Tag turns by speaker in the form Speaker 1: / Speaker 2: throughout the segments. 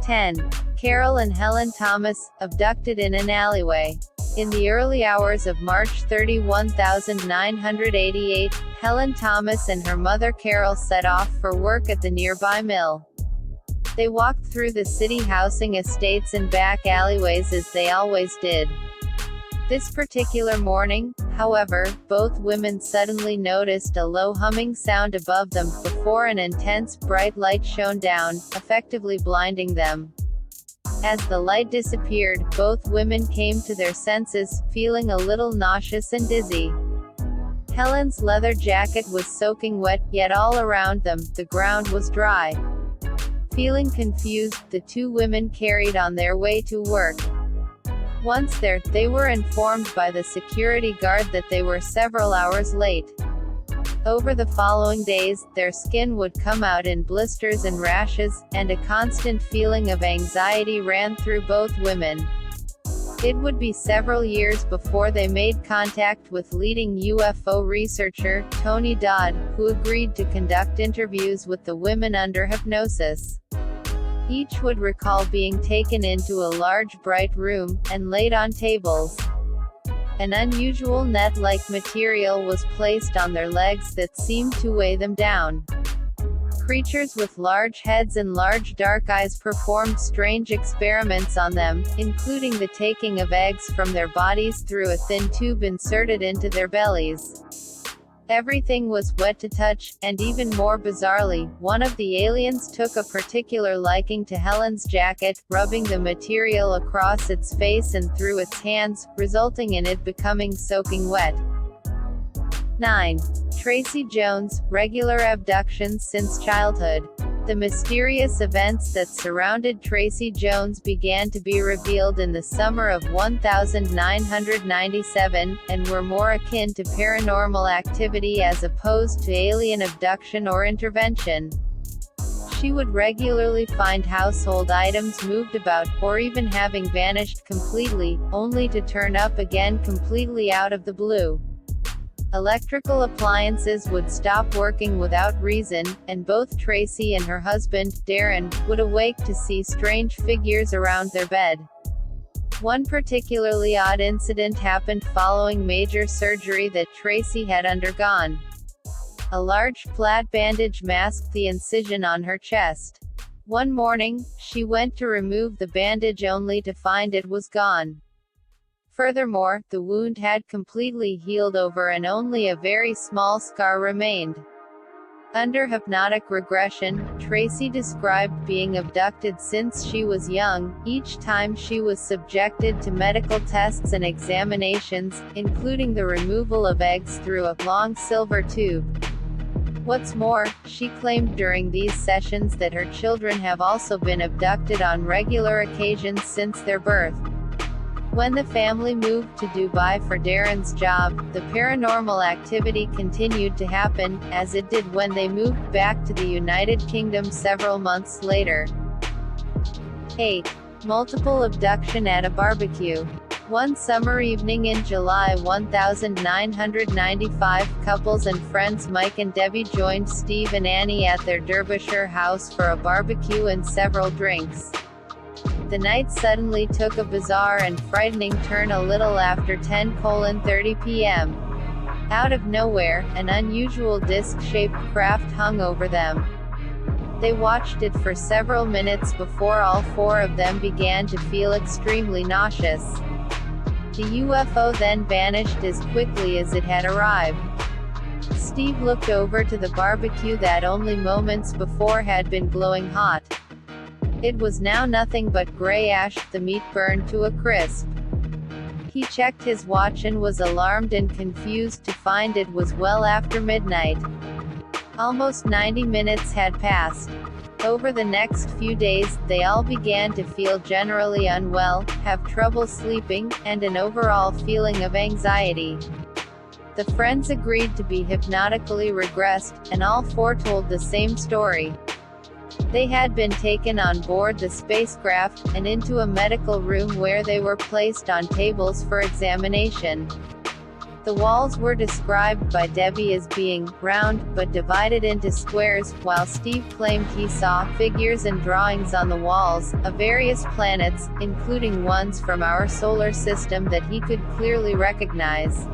Speaker 1: 10. Carol and Helen Thomas, abducted in an alleyway. In the early hours of March 30, 1988, Helen Thomas and her mother Carol set off for work at the nearby mill. They walked through the city housing estates and back alleyways as they always did. This particular morning, however, both women suddenly noticed a low humming sound above them, before an intense bright light shone down, effectively blinding them. As the light disappeared, both women came to their senses, feeling a little nauseous and dizzy. Helen's leather jacket was soaking wet, yet all around them, the ground was dry. Feeling confused, the two women carried on their way to work. Once there, they were informed by the security guard that they were several hours late. Over the following days, their skin would come out in blisters and rashes, and a constant feeling of anxiety ran through both women. It would be several years before they made contact with leading UFO researcher, Tony Dodd, who agreed to conduct interviews with the women under hypnosis. Each would recall being taken into a large bright room, and laid on tables. An unusual net-like material was placed on their legs that seemed to weigh them down. Creatures with large heads and large dark eyes performed strange experiments on them, including the taking of eggs from their bodies through a thin tube inserted into their bellies. Everything was wet to touch, and even more bizarrely, one of the aliens took a particular liking to Helen's jacket, rubbing the material across its face and through its hands, resulting in it becoming soaking wet. 9. Tracy Jones, regular abductions since childhood. The mysterious events that surrounded Tracy Jones began to be revealed in the summer of 1997, and were more akin to paranormal activity as opposed to alien abduction or intervention. She would regularly find household items moved about, or even having vanished completely, only to turn up again completely out of the blue. Electrical appliances would stop working without reason, and both Tracy and her husband, Darren, would awake to see strange figures around their bed. One particularly odd incident happened following major surgery that Tracy had undergone. A large, flat bandage masked the incision on her chest. One morning, she went to remove the bandage only to find it was gone. Furthermore, the wound had completely healed over and only a very small scar remained. Under hypnotic regression, Tracy described being abducted since she was young, each time she was subjected to medical tests and examinations, including the removal of eggs through a long silver tube. What's more, she claimed during these sessions that her children have also been abducted on regular occasions since their birth. When the family moved to Dubai for Darren's job, the paranormal activity continued to happen, as it did when they moved back to the United Kingdom several months later. 8. Multiple abduction at a barbecue. One summer evening in July 1995, couples and friends Mike and Debbie joined Steve and Annie at their Derbyshire house for a barbecue and several drinks. The night suddenly took a bizarre and frightening turn a little after 10:30 p.m. Out of nowhere, an unusual disc-shaped craft hung over them. They watched it for several minutes before all four of them began to feel extremely nauseous. The UFO then vanished as quickly as it had arrived. Steve looked over to the barbecue that only moments before had been glowing hot. It was now nothing but gray ash, the meat burned to a crisp. He checked his watch and was alarmed and confused to find it was well after midnight. Almost 90 minutes had passed. Over the next few days, they all began to feel generally unwell, have trouble sleeping, and an overall feeling of anxiety. The friends agreed to be hypnotically regressed, and all four told the same story. They had been taken on board the spacecraft, and into a medical room where they were placed on tables for examination. The walls were described by Debbie as being round, but divided into squares, while Steve claimed he saw figures and drawings on the walls of various planets, including ones from our solar system that he could clearly recognize.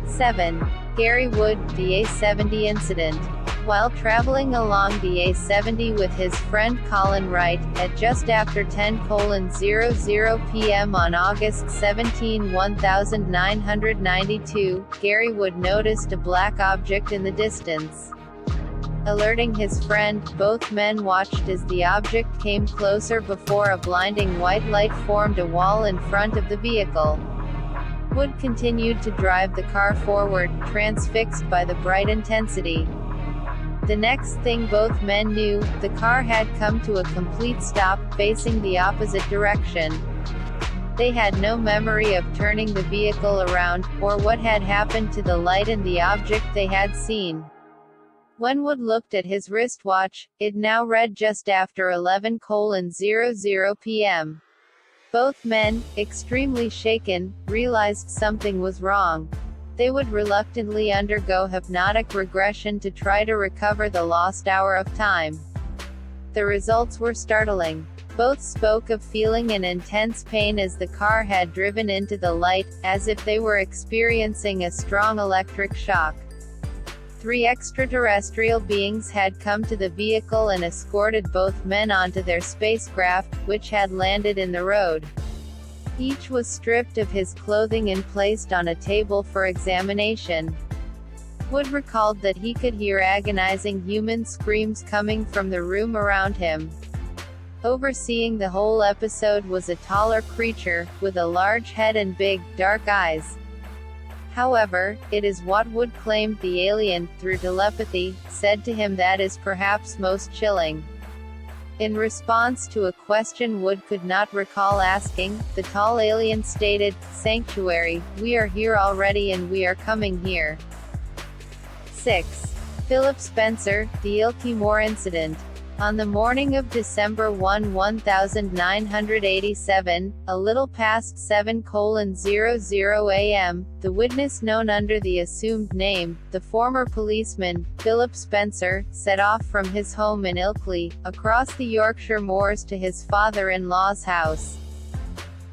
Speaker 1: 7. Gary Wood, the A70 incident. While traveling along the A70 with his friend Colin Wright, at just after 10:00 p.m. on August 17, 1992, Gary Wood noticed a black object in the distance. Alerting his friend, both men watched as the object came closer before a blinding white light formed a wall in front of the vehicle. Wood continued to drive the car forward, transfixed by the bright intensity. The next thing both men knew, the car had come to a complete stop, facing the opposite direction. They had no memory of turning the vehicle around, or what had happened to the light and the object they had seen. When Wood looked at his wristwatch, it now read just after 11:00 p.m. Both men, extremely shaken, realized something was wrong. They would reluctantly undergo hypnotic regression to try to recover the lost hour of time. The results were startling. Both spoke of feeling an intense pain as the car had driven into the light, as if they were experiencing a strong electric shock. 3 extraterrestrial beings had come to the vehicle and escorted both men onto their spacecraft, which had landed in the road. Each was stripped of his clothing and placed on a table for examination. Wood recalled that he could hear agonizing human screams coming from the room around him. Overseeing the whole episode was a taller creature, with a large head and big, dark eyes. However, it is what Wood claimed the alien, through telepathy, said to him that is perhaps most chilling. In response to a question Wood could not recall asking, the tall alien stated, "Sanctuary, we are here already and we are coming here." 6. Philip Spencer, the Ilky-Moore incident. On the morning of December 1, 1987, a little past 7:00 a.m., the witness known under the assumed name, the former policeman, Philip Spencer, set off from his home in Ilkley, across the Yorkshire moors to his father-in-law's house.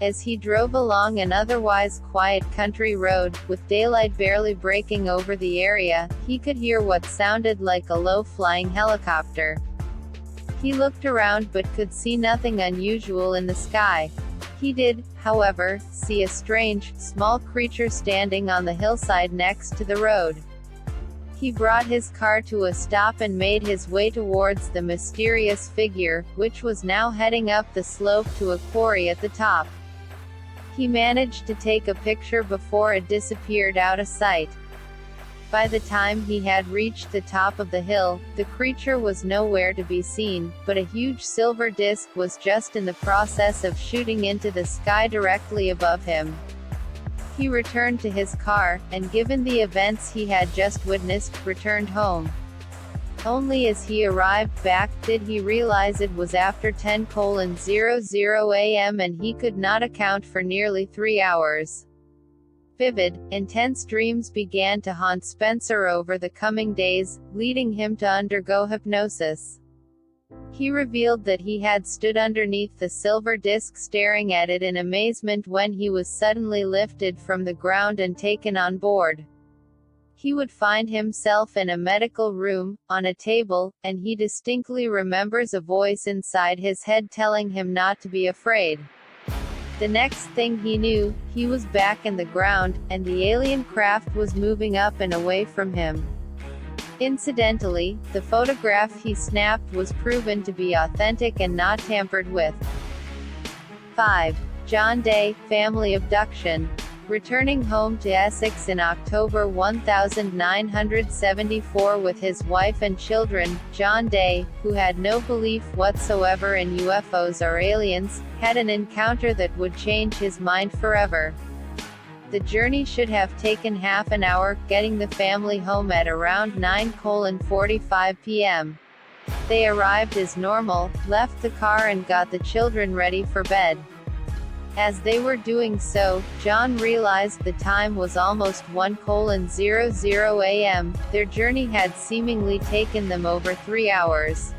Speaker 1: As he drove along an otherwise quiet country road, with daylight barely breaking over the area, he could hear what sounded like a low-flying helicopter. He looked around but could see nothing unusual in the sky. He did, however, see a strange, small creature standing on the hillside next to the road. He brought his car to a stop and made his way towards the mysterious figure, which was now heading up the slope to a quarry at the top. He managed to take a picture before it disappeared out of sight. By the time he had reached the top of the hill, the creature was nowhere to be seen, but a huge silver disc was just in the process of shooting into the sky directly above him. He returned to his car, and given the events he had just witnessed, returned home. Only as he arrived back, did he realize it was after 10:00 a.m. and he could not account for nearly 3 hours. Vivid, intense dreams began to haunt Spencer over the coming days, leading him to undergo hypnosis. He revealed that he had stood underneath the silver disc staring at it in amazement when he was suddenly lifted from the ground and taken on board. He would find himself in a medical room, on a table, and he distinctly remembers a voice inside his head telling him not to be afraid. The next thing he knew, he was back in the ground, and the alien craft was moving up and away from him. Incidentally, the photograph he snapped was proven to be authentic and not tampered with. 5. John Day, family abduction. Returning home to Essex in October 1974 with his wife and children, John Day, who had no belief whatsoever in UFOs or aliens, had an encounter that would change his mind forever. The journey should have taken half an hour, getting the family home at around 9:45 p.m. They arrived as normal, left the car and got the children ready for bed. As they were doing so, John realized the time was almost 1:00 a.m. Their journey had seemingly taken them over 3 hours.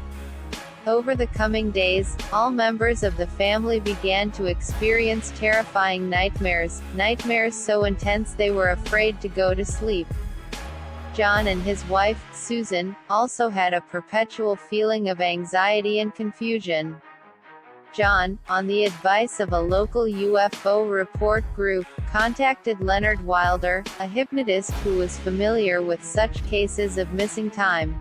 Speaker 1: Over the coming days, all members of the family began to experience terrifying nightmares so intense they were afraid to go to sleep. John and his wife, Susan, also had a perpetual feeling of anxiety and confusion. John, on the advice of a local UFO report group, contacted Leonard Wilder, a hypnotist who was familiar with such cases of missing time.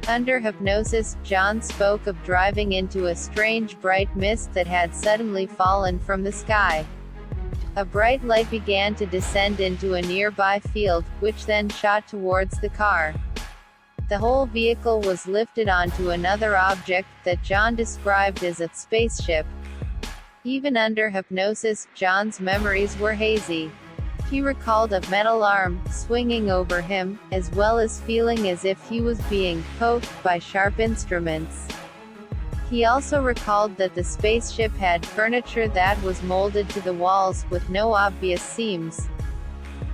Speaker 1: Under hypnosis, John spoke of driving into a strange bright mist that had suddenly fallen from the sky. A bright light began to descend into a nearby field, which then shot towards the car. The whole vehicle was lifted onto another object that John described as a spaceship. Even under hypnosis, John's memories were hazy. He recalled a metal arm swinging over him, as well as feeling as if he was being poked by sharp instruments. He also recalled that the spaceship had furniture that was molded to the walls, with no obvious seams.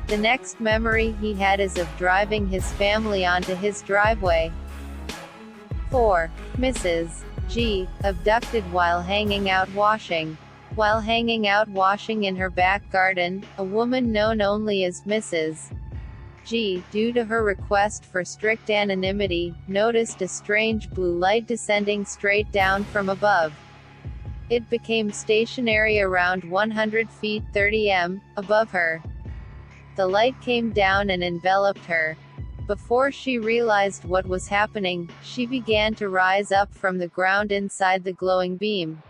Speaker 1: The next memory he had is of driving his family onto his driveway. 4. Mrs. G. abducted while hanging out washing. While hanging out washing in her back garden, a woman known only as Mrs. G, due to her request for strict anonymity, noticed a strange blue light descending straight down from above. It became stationary around 100 feet 30 m above her. The light came down and enveloped her. Before she realized what was happening, she began to rise up from the ground inside the glowing beam.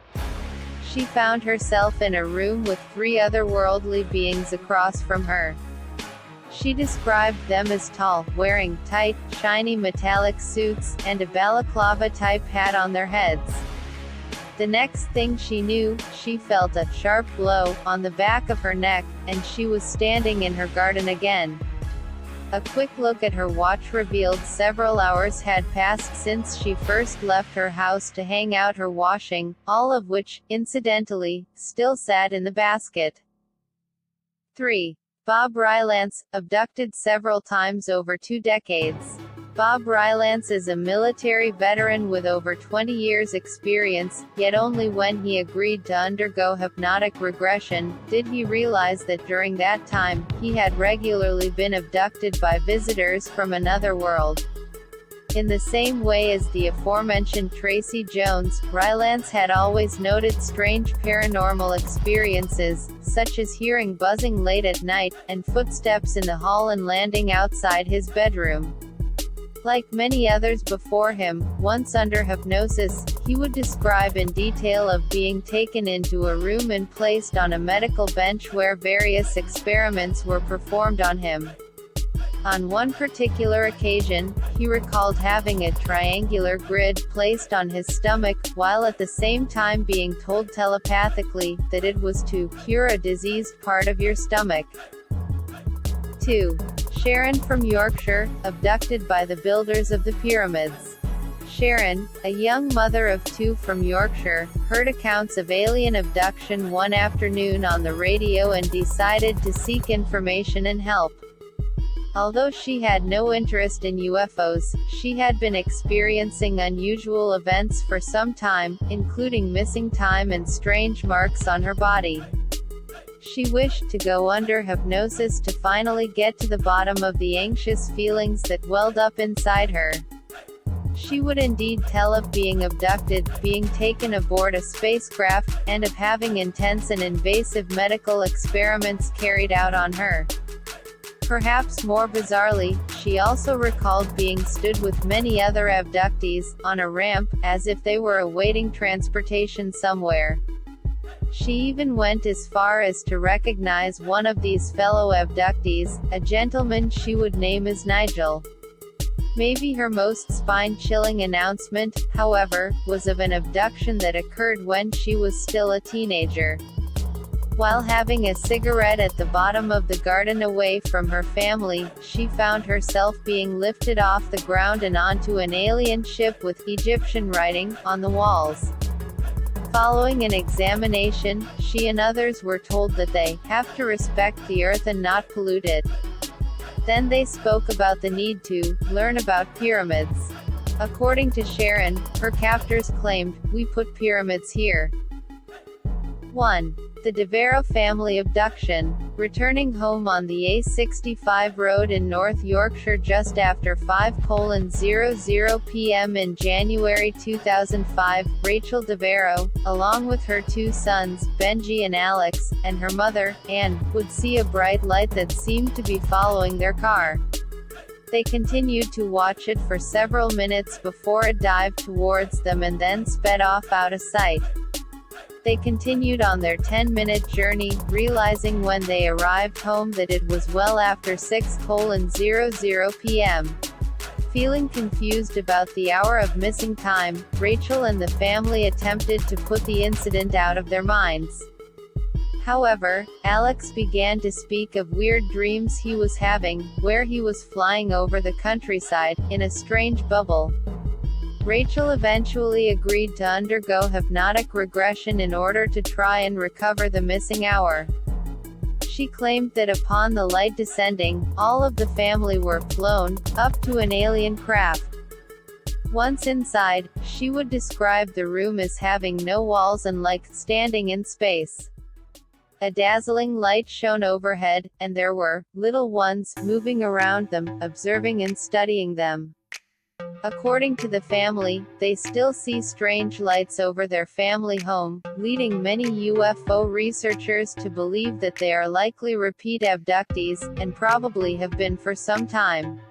Speaker 1: She found herself in a room with 3 otherworldly beings across from her. She described them as tall, wearing tight, shiny metallic suits, and a balaclava-type hat on their heads. The next thing she knew, she felt a sharp blow on the back of her neck, and she was standing in her garden again. A quick look at her watch revealed several hours had passed since she first left her house to hang out her washing, all of which, incidentally, still sat in the basket. 3. Bob Rylance, abducted several times over 2 decades. Bob Rylance is a military veteran with over 20 years experience, yet only when he agreed to undergo hypnotic regression, did he realize that during that time, he had regularly been abducted by visitors from another world. In the same way as the aforementioned Tracy Jones, Rylance had always noted strange paranormal experiences, such as hearing buzzing late at night, and footsteps in the hall and landing outside his bedroom. Like many others before him, once under hypnosis, he would describe in detail of being taken into a room and placed on a medical bench where various experiments were performed on him. On one particular occasion, he recalled having a triangular grid placed on his stomach, while at the same time being told telepathically that it was to cure a diseased part of your stomach. 2. Sharon from Yorkshire, abducted by the builders of the pyramids. Sharon, a young mother of 2 from Yorkshire, heard accounts of alien abduction one afternoon on the radio and decided to seek information and help. Although she had no interest in UFOs, she had been experiencing unusual events for some time, including missing time and strange marks on her body. She wished to go under hypnosis to finally get to the bottom of the anxious feelings that welled up inside her. She would indeed tell of being abducted, being taken aboard a spacecraft, and of having intense and invasive medical experiments carried out on her. Perhaps more bizarrely, she also recalled being stood with many other abductees, on a ramp, as if they were awaiting transportation somewhere. She even went as far as to recognize one of these fellow abductees, a gentleman she would name as Nigel. Maybe her most spine-chilling announcement, however, was of an abduction that occurred when she was still a teenager. While having a cigarette at the bottom of the garden away from her family, she found herself being lifted off the ground and onto an alien ship with Egyptian writing on the walls. Following an examination, she and others were told that they have to respect the earth and not pollute it. Then they spoke about the need to learn about pyramids. According to Sharon, her captors claimed, "We put pyramids here." 1. The Devereux family abduction. Returning home on the A65 road in North Yorkshire just after 5:00 p.m. in January 2005, Rachel Devereux, along with her two sons, Benji and Alex, and her mother, Anne, would see a bright light that seemed to be following their car. They continued to watch it for several minutes before it dived towards them and then sped off out of sight. They continued on their 10-minute journey, realizing when they arrived home that it was well after 6:00 p.m. Feeling confused about the hour of missing time, Rachel and the family attempted to put the incident out of their minds. However, Alex began to speak of weird dreams he was having, where he was flying over the countryside, in a strange bubble. Rachel eventually agreed to undergo hypnotic regression in order to try and recover the missing hour. She claimed that upon the light descending, all of the family were flown up to an alien craft. Once inside, she would describe the room as having no walls and like standing in space. A dazzling light shone overhead, and there were little ones moving around them, observing and studying them. According to the family, they still see strange lights over their family home, leading many UFO researchers to believe that they are likely repeat abductees, and probably have been for some time.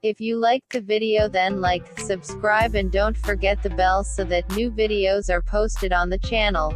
Speaker 1: If you liked the video, then like, subscribe and don't forget the bell so that new videos are posted on the channel.